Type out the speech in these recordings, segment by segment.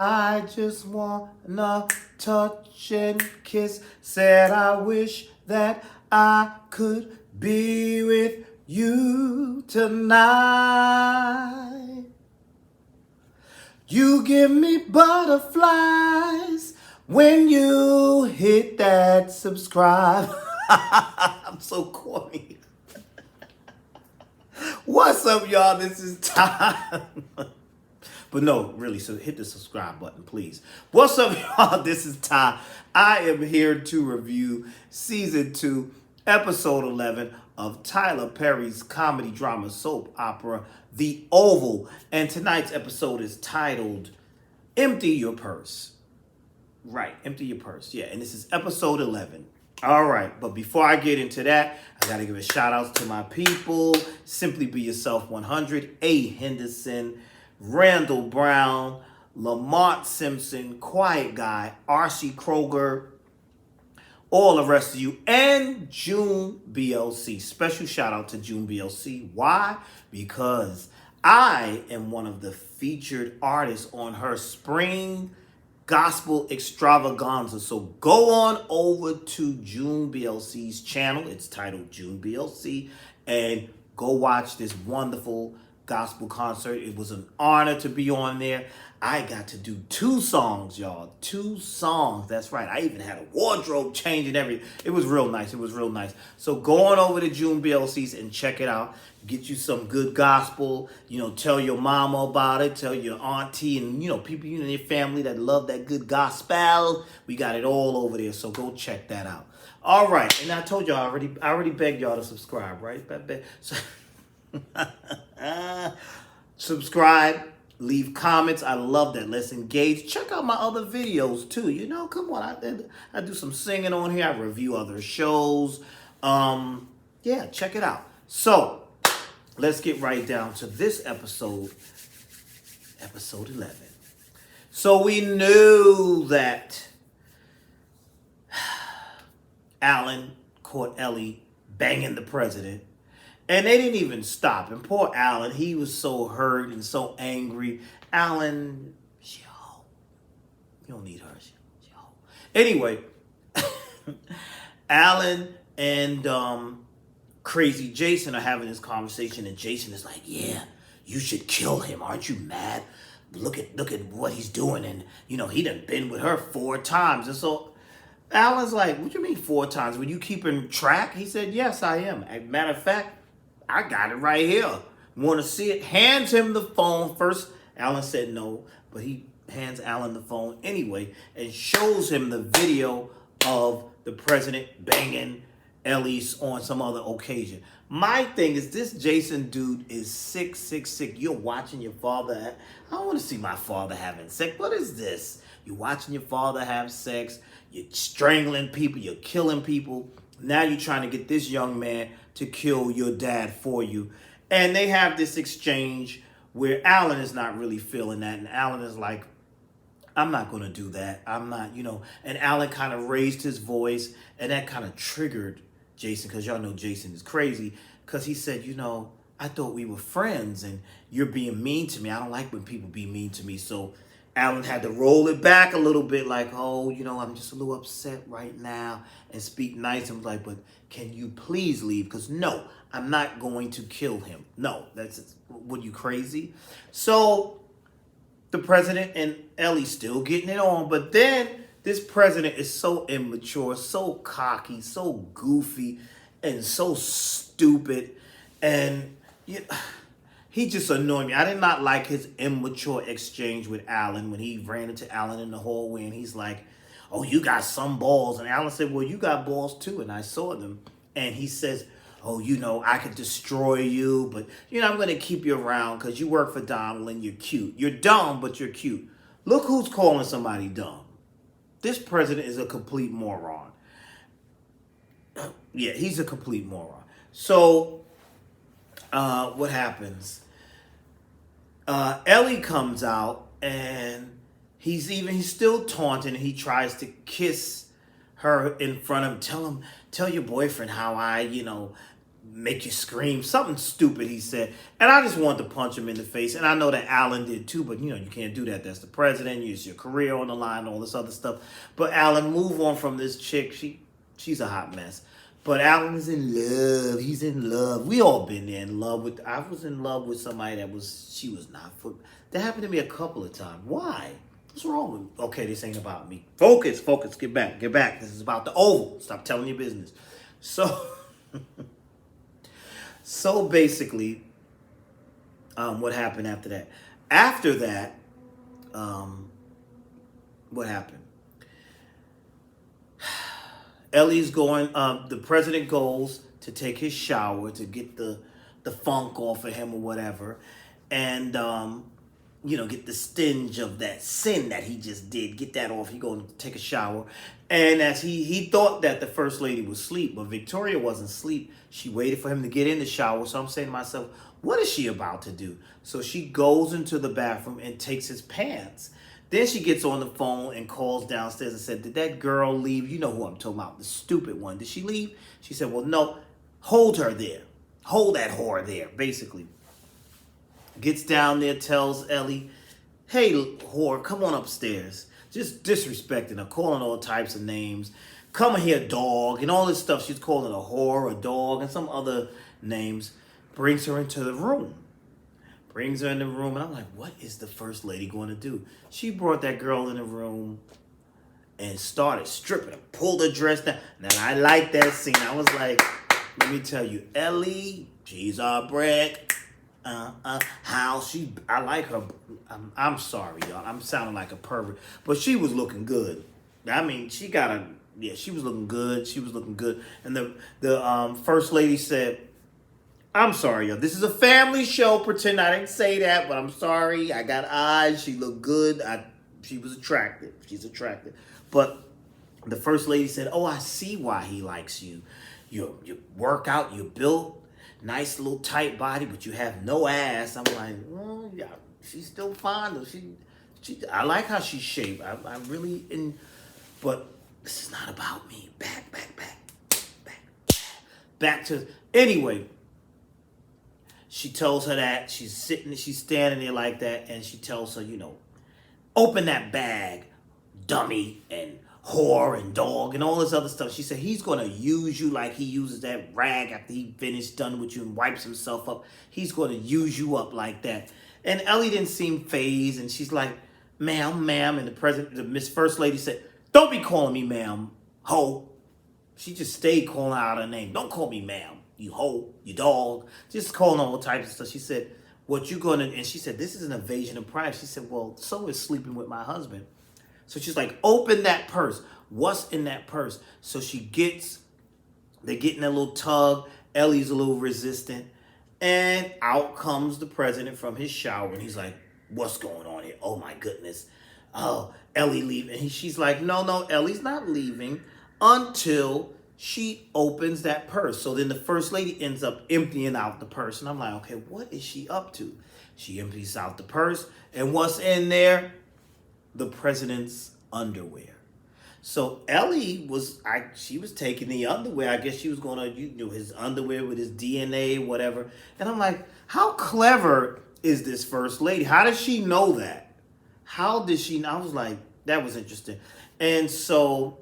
I just wanna touch and kiss. Said I wish that I could be with you tonight. You give me butterflies when you hit that subscribe. I'm so corny. What's up, y'all? This is Time. But no, really, so hit the subscribe button, please. What's up, y'all? This is Ty. I am here to review Season 2, Episode 11 of Tyler Perry's comedy drama soap opera, The Oval. And tonight's episode is titled, Empty Your Purse. Right, Empty Your Purse. Yeah, and this is Episode 11. All right, but before I get into that, I got to give a shout out to my people. Simply Be Yourself 100, A. Henderson, Randall Brown, Lamont Simpson, Quiet Guy, R.C. Kroger, all the rest of you, and June BLC. Special shout out to June BLC. Why? Because I am one of the featured artists on her spring gospel extravaganza. So go on over to June BLC's channel. It's titled June BLC, and go watch this wonderful gospel concert. It was an honor to be on there. I got to do 2 songs, y'all. 2 songs. That's right. I even had a wardrobe change and everything. It was real nice. It was real nice. So go on over to June BLC's and check it out. Get you some good gospel. Tell your mama about it. Tell your auntie and, people in your family that love that good gospel. We got it all over there. So go check that out. All right. And I told y'all I already begged y'all to subscribe, right? So subscribe, leave comments. I love that. Let's engage. Check out my other videos too. Come on. I do some singing on here. I review other shows. Yeah, check it out. So let's get right down to this episode 11. So we knew that Alan caught Ellie banging the president. And they didn't even stop. And poor Alan, he was so hurt and so angry. Alan, she a hoe. You don't need her. She a hoe. Anyway, Alan and Crazy Jason are having this conversation, and Jason is like, "Yeah, you should kill him. Aren't you mad? Look at what he's doing, and he done been with her 4 times." And so Alan's like, "What you mean 4 times? Were you keeping track?" He said, "Yes, I am. As a matter of fact, I got it right here. Want to see it?" Hands him the phone. First, Alan said no, but he hands Alan the phone anyway and shows him the video of the president banging Elise on some other occasion. My thing is, this Jason dude is sick. You're watching your father. I don't want to see my father having sex. What is this? You're watching your father have sex. You're strangling people. You're killing people. Now you're trying to get this young man to kill your dad for you. And they have this exchange where Alan is not really feeling that. And Alan is like, "I'm not going to do that. I'm not, And Alan kind of raised his voice, and that kind of triggered Jason, because y'all know Jason is crazy, because he said, "I thought we were friends, and you're being mean to me. I don't like when people be mean to me." So Alan had to roll it back a little bit, like, "Oh, I'm just a little upset right now," and speak nice. And was like, "But can you please leave? Because no, I'm not going to kill him. No, what, you crazy?" So the president and Ellie still getting it on, but then this president is so immature, so cocky, so goofy, and so stupid, and he just annoyed me. I did not like his immature exchange with Alan when he ran into Alan in the hallway, and he's like, "Oh, you got some balls." And Alan said, "Well, you got balls too, and I saw them." And he says, "Oh, I could destroy you, but, I'm going to keep you around because you work for Donald and you're cute. You're dumb, but you're cute." Look who's calling somebody dumb. This president is a complete moron. Yeah, he's a complete moron. So, what happens? Ellie comes out, and he's still taunting, and he tries to kiss her in front of him. Tell your boyfriend how I, make you scream. Something stupid he said. And I just wanted to punch him in the face. And I know that Alan did too, but you can't do that. That's the president. It's your career on the line, all this other stuff. But Alan, move on from this chick. She's a hot mess. But Alan is in love. He's in love. We all been there in love with. I was in love with somebody she was not. That happened to me a couple of times. Why? What's wrong with me? Okay, this ain't about me. Focus. Get back. This is about the Oval. Stop telling your business. So, so basically, what happened after that? After that, what happened? Ellie's going, the president goes to take his shower to get the funk off of him or whatever. And, get the stench of that sin that he just did. Get that off. He going to take a shower. And as he thought that the first lady was asleep, but Victoria wasn't asleep. She waited for him to get in the shower. So I'm saying to myself, what is she about to do? So she goes into the bathroom and takes his pants. Then she gets on the phone and calls downstairs and said, did that girl leave? You know who I'm talking about, the stupid one. Did she leave? She said, well, no, hold her there. Hold that whore there, basically. Gets down there, tells Ellie, hey, whore, come on upstairs. Just disrespecting her, calling all types of names. Come here, dog, and all this stuff. She's calling a whore, a dog, and some other names. Brings her into the room. Brings her in the room, and I'm like, what is the first lady going to do? She brought that girl in the room and started stripping her, pulled her dress down. Now, I like that scene. I was like, let me tell you, Ellie, she's a brick. I like her. I'm sorry, y'all. I'm sounding like a pervert, but she was looking good. I mean, she was looking good. She was looking good. And the first lady said, I'm sorry, yo. This is a family show. Pretend I didn't say that, but I'm sorry. I got eyes. She looked good. She was attractive. She's attractive. But the first lady said, oh, I see why he likes you. You work out, you built, nice little tight body, but you have no ass. I'm like, oh, yeah, she's still fine, though. I like how she's shaped. I really, but this is not about me. Back to, anyway. She tells her that she's standing there like that, and she tells her, open that bag, dummy, and whore, and dog, and all this other stuff. She said he's going to use you like he uses that rag after he finished, done with you, and wipes himself up. He's going to use you up like that. And Ellie didn't seem fazed, and she's like, ma'am, and the Miss First Lady said, don't be calling me ma'am, ho. She just stayed calling out her name. Don't call me ma'am. You hoe, you dog, just calling all types of stuff. She said, what you gonna, and she said, this is an invasion of privacy. She said, well, so is sleeping with my husband. So she's like, open that purse. What's in that purse? So they get in a little tug. Ellie's a little resistant. And out comes the president from his shower. And he's like, what's going on here? Oh my goodness. Oh, Ellie leaving. And she's like, no, Ellie's not leaving until she opens that purse. So then the first lady ends up emptying out the purse. And I'm like, okay, what is she up to? She empties out the purse. And what's in there? The president's underwear. So Ellie she was taking the underwear. I guess she was going to, his underwear with his DNA, whatever. And I'm like, how clever is this first lady? How does she know that? How did she know? I was like, that was interesting. And so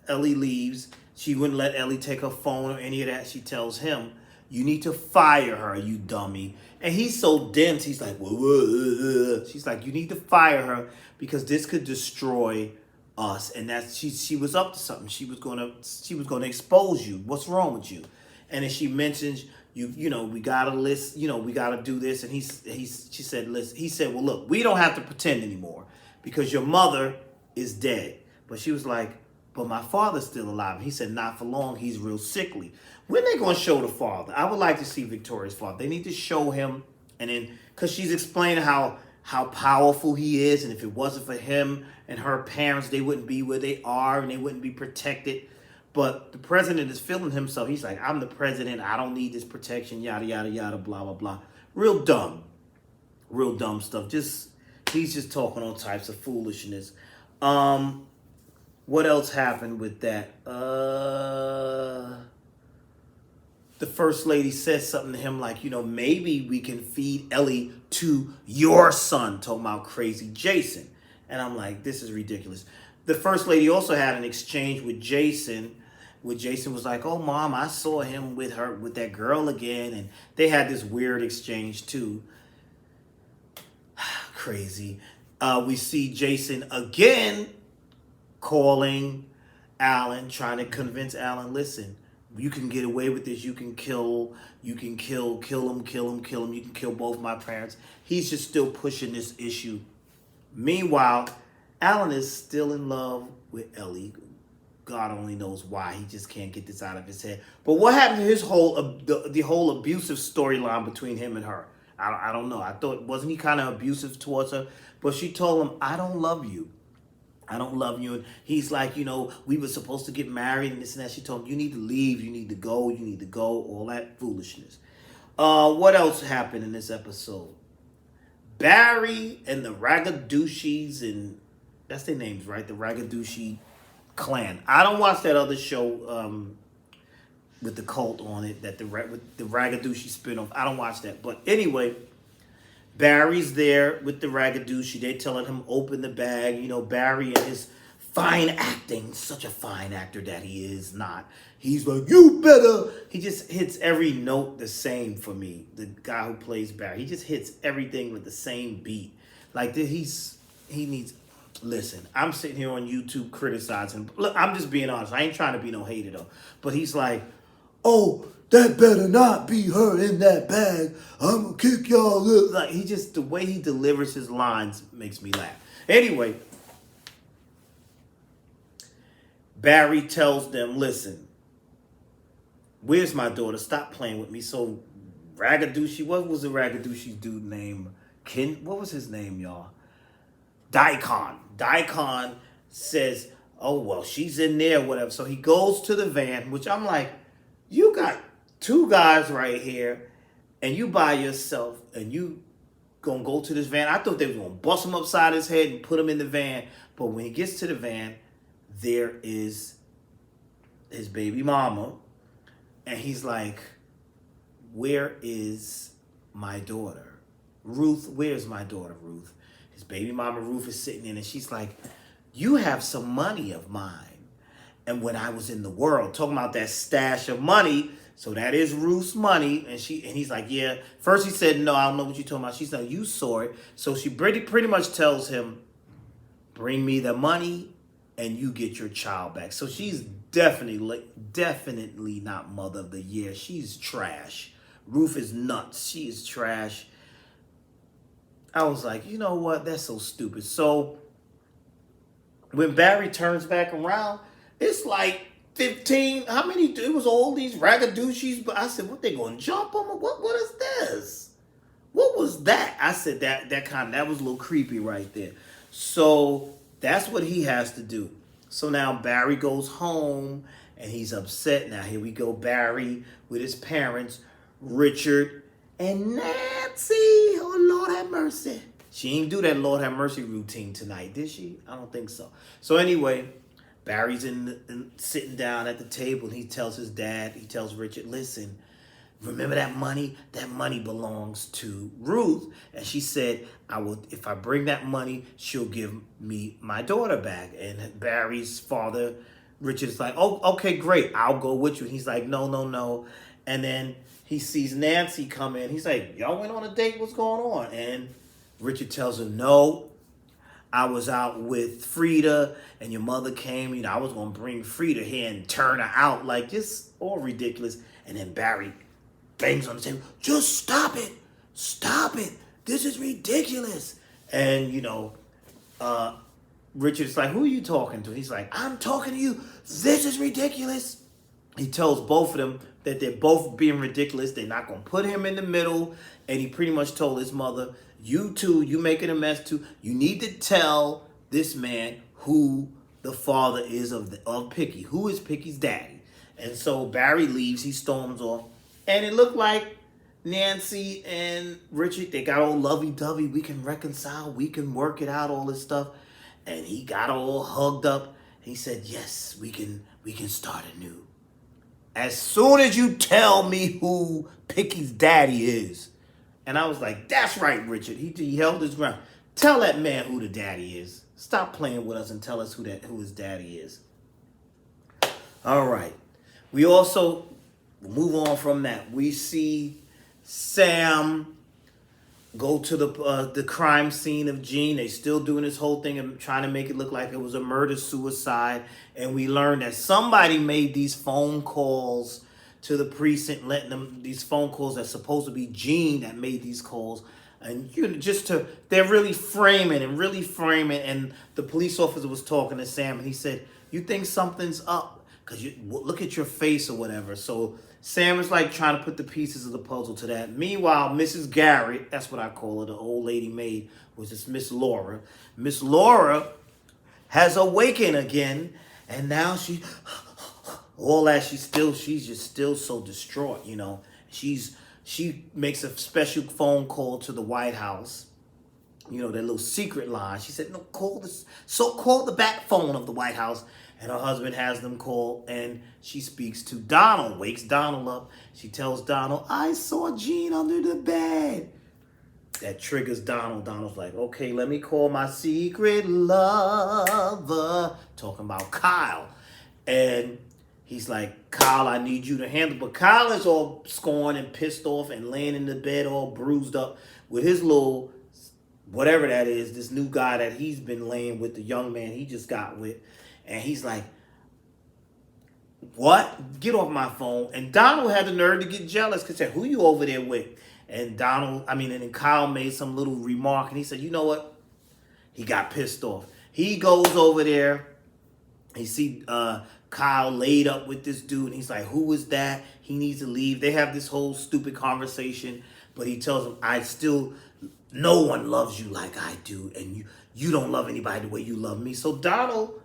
Ellie leaves. She wouldn't let Ellie take her phone or any of that. She tells him, you need to fire her, you dummy. And he's so dense. He's like, whoa. She's like, you need to fire her because this could destroy us. And she was up to something. She was gonna expose you. What's wrong with you? And then she mentions, we gotta list, we gotta do this. And he said, listen. He said, well, look, we don't have to pretend anymore because your mother is dead. But she was like, but my father's still alive. And he said, not for long. He's real sickly. When they going to show the father? I would like to see Victoria's father. They need to show him. And then, because she's explaining how powerful he is. And if it wasn't for him and her parents, they wouldn't be where they are and they wouldn't be protected. But the president is feeling himself. He's like, I'm the president. I don't need this protection. Yada, yada, yada, blah, blah, blah. Real dumb stuff. He's just talking all types of foolishness. What else happened with that? the first lady says something to him like, maybe we can feed Ellie to your son, talking about Crazy Jason. And I'm like, this is ridiculous. The first lady also had an exchange with Jason, where Jason was like, oh, Mom, I saw him with that girl again. And they had this weird exchange too. Crazy. We see Jason again calling Alan, trying to convince Alan, listen, you can get away with this. You can kill him. You can kill both my parents. He's just still pushing this issue. Meanwhile, Alan is still in love with Ellie. God only knows why. He just can't get this out of his head. But what happened to his the whole abusive storyline between him and her? I don't know. I thought, wasn't he kind of abusive towards her? But she told him, I don't love you. I don't love you. And he's like, we were supposed to get married and this and that. She told him, you need to leave. You need to go. You need to go. All that foolishness. What else happened in this episode? Barry and the Ragadouchis, and that's their names, right? The Ragadouchi clan. I don't watch that other show with the cult on it, with the Ragadouchi spinoff. I don't watch that. But anyway, Barry's there with the Ragadouchi. They telling him open the bag. Barry and his fine acting, such a fine actor that he is not. He's like, you better. He just hits every note the same for me. The guy who plays Barry, he just hits everything with the same beat. Like he needs. Listen, I'm sitting here on YouTube criticizing. Look, I'm just being honest. I ain't trying to be no hater though. But he's like, oh, that better not be her in that bag. I'm gonna kick y'all up. Like the way he delivers his lines makes me laugh. Anyway, Barry tells them, listen, where's my daughter? Stop playing with me. So Ragadouchi, what was the Ragadouchi's dude name? What was his name, y'all? Daikon. Daikon says, oh, well, she's in there, whatever. So he goes to the van, which I'm like, you got two guys right here, and you by yourself, and you gonna go to this van. I thought they were gonna bust him upside his head and put him in the van. But when he gets to the van, there is his baby mama. And he's like, where is my daughter? Ruth, where's my daughter, Ruth? His baby mama, Ruth, is sitting in, and she's like, you have some money of mine. And when I was in the world, talking about that stash of money, so that is Ruth's money. And he's like, yeah. First he said, no, I don't know what you're talking about. She's like, you saw it. So she pretty much tells him, bring me the money and you get your child back. So she's definitely not mother of the year. She's trash. Ruth is nuts. She is trash. I was like, you know what? That's so stupid. So when Barry turns back around, it's like 15. How many? It was all these Ragadouchis. But I said, what, they going to jump them? What is this? What was that? I said that was a little creepy right there. So that's what he has to do. So now Barry goes home and he's upset. Now here we go, Barry with his parents, Richard and Nancy. Oh, Lord have mercy. She didn't do that Lord have mercy routine tonight, did she? I don't think so. So anyway, Barry's sitting down at the table and he tells his dad, he tells Richard, listen, remember that money? That money belongs to Ruth. And she said, if I bring that money, she'll give me my daughter back. And Barry's father, Richard's like, oh, okay, great. I'll go with you. And he's like, no. And then he sees Nancy come in. He's like, y'all went on a date? What's going on? And Richard tells him, no, I was out with Frida and your mother came. I was going to bring Frida here and turn her out. Like, just all ridiculous. And then Barry bangs on the table. Just stop it. Stop it. This is ridiculous. And, Richard's like, who are you talking to? He's like, I'm talking to you. This is ridiculous. He tells both of them that they're both being ridiculous. They're not going to put him in the middle. And he pretty much told his mother, you two, you making a mess too. You need to tell this man who the father is of Picky. Who is Picky's daddy? And so Barry leaves. He storms off. And it looked like Nancy and Richard, they got all lovey-dovey. We can reconcile. We can work it out, all this stuff. And he got all hugged up. He said, yes, we can start anew. as soon as you tell me who Picky's daddy is. And I was like, that's right, Richard. He held his ground. Tell that man who the daddy is. Stop playing with us and tell us who his daddy is. All right. We also move on from that. We see Sam go to the crime scene of Gene. They still doing this whole thing and trying to make it look like it was a murder-suicide. And we learn that somebody made these phone calls to the precinct, letting them, these phone calls that's supposed to be Gene that made these calls. And they're really framing. And the police officer was talking to Sam and he said, you think something's up? Because you look at your face or whatever. So Sam is like trying to put the pieces of the puzzle to that. Meanwhile, Mrs. Garrett, that's what I call her, the old lady maid, was this Miss Laura. Miss Laura has awakened again. And now she's just still so distraught, you know. She makes a special phone call to the White House, you know, that little secret line. She said, no, call the back phone of the White House. And her husband has them call, and she speaks to Donald, wakes Donald up. She tells Donald, I saw Gene under the bed. That triggers Donald. Donald's like, okay, let me call my secret lover. Talking about Kyle. And he's like, Kyle, I need you to handle. But Kyle is all scorned and pissed off and laying in the bed all bruised up with his little, whatever that is, this new guy that he's been laying with, the young man he just got with. And he's like, what? Get off my phone. And Donald had the nerve to get jealous because he said, who you over there with? And then Kyle made some little remark. And he said, you know what? He got pissed off. He goes over there. He see Kyle laid up with this dude. And he's like, who is that? He needs to leave. They have this whole stupid conversation. But he tells him, no one loves you like I do. And you don't love anybody the way you love me. So Donald,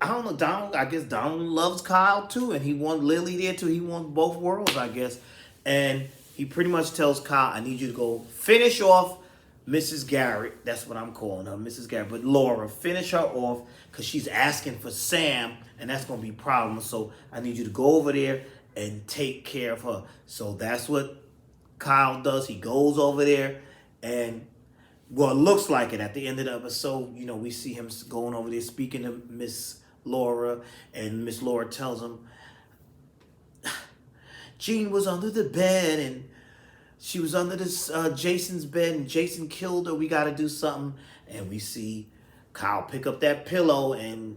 I guess Donald loves Kyle too, and he wants Lily there too. He wants both worlds, I guess. And he pretty much tells Kyle, I need you to go finish off Mrs. Garrett. That's what I'm calling her, Mrs. Garrett. But Laura, finish her off because she's asking for Sam, and that's going to be a problem. So I need you to go over there and take care of her. So that's what Kyle does. He goes over there, and well, it looks like it. At the end of the episode, you know, we see him going over there speaking to Miss Laura, and Miss Laura tells him Gene was under the bed and she was under this Jason's bed and Jason killed her. We got to do something. And we see Kyle pick up that pillow, and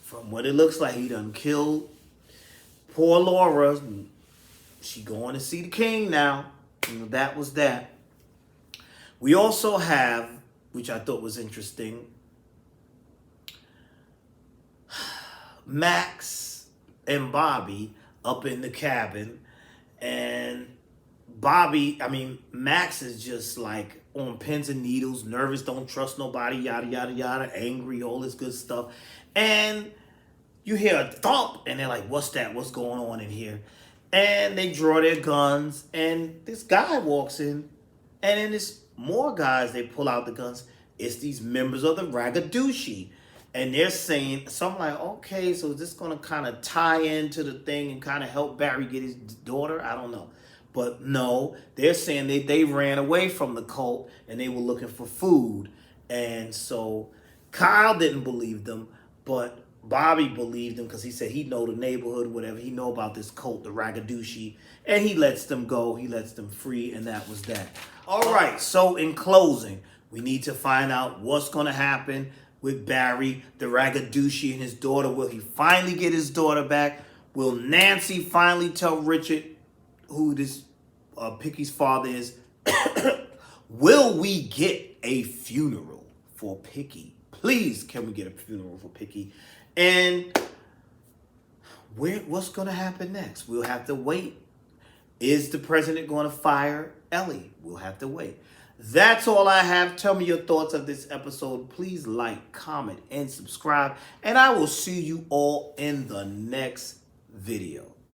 from what it looks like, he done killed poor Laura. She going to see the king now. You know, that was that. We also have, which I thought was interesting, Max and Bobby up in the cabin, and Max is just like on pins and needles, nervous, don't trust nobody, yada, yada, yada, angry, all this good stuff. And you hear a thump, and they're like, what's that? What's going on in here? And they draw their guns, and this guy walks in, and then there's more guys, they pull out the guns. It's these members of the Ragadushi. And they're saying, so I'm like, okay, so is this going to kind of tie into the thing and kind of help Barry get his daughter? I don't know. But no, they're saying they ran away from the cult and they were looking for food. And so Kyle didn't believe them, but Bobby believed them because he said he know the neighborhood, whatever. He know about this cult, the Ragadushi. And he lets them go. He lets them free, and that was that. All right, so in closing, we need to find out what's going to happen with Barry, the Ragadushi, and his daughter. Will he finally get his daughter back? Will Nancy finally tell Richard who this Picky's father is? Will we get a funeral for Picky? Please, can we get a funeral for Picky? And what's going to happen next? We'll have to wait. Is the president going to fire Ellie? We'll have to wait. That's all I have. Tell me your thoughts of this episode. Please like, comment, and subscribe. And I will see you all in the next video.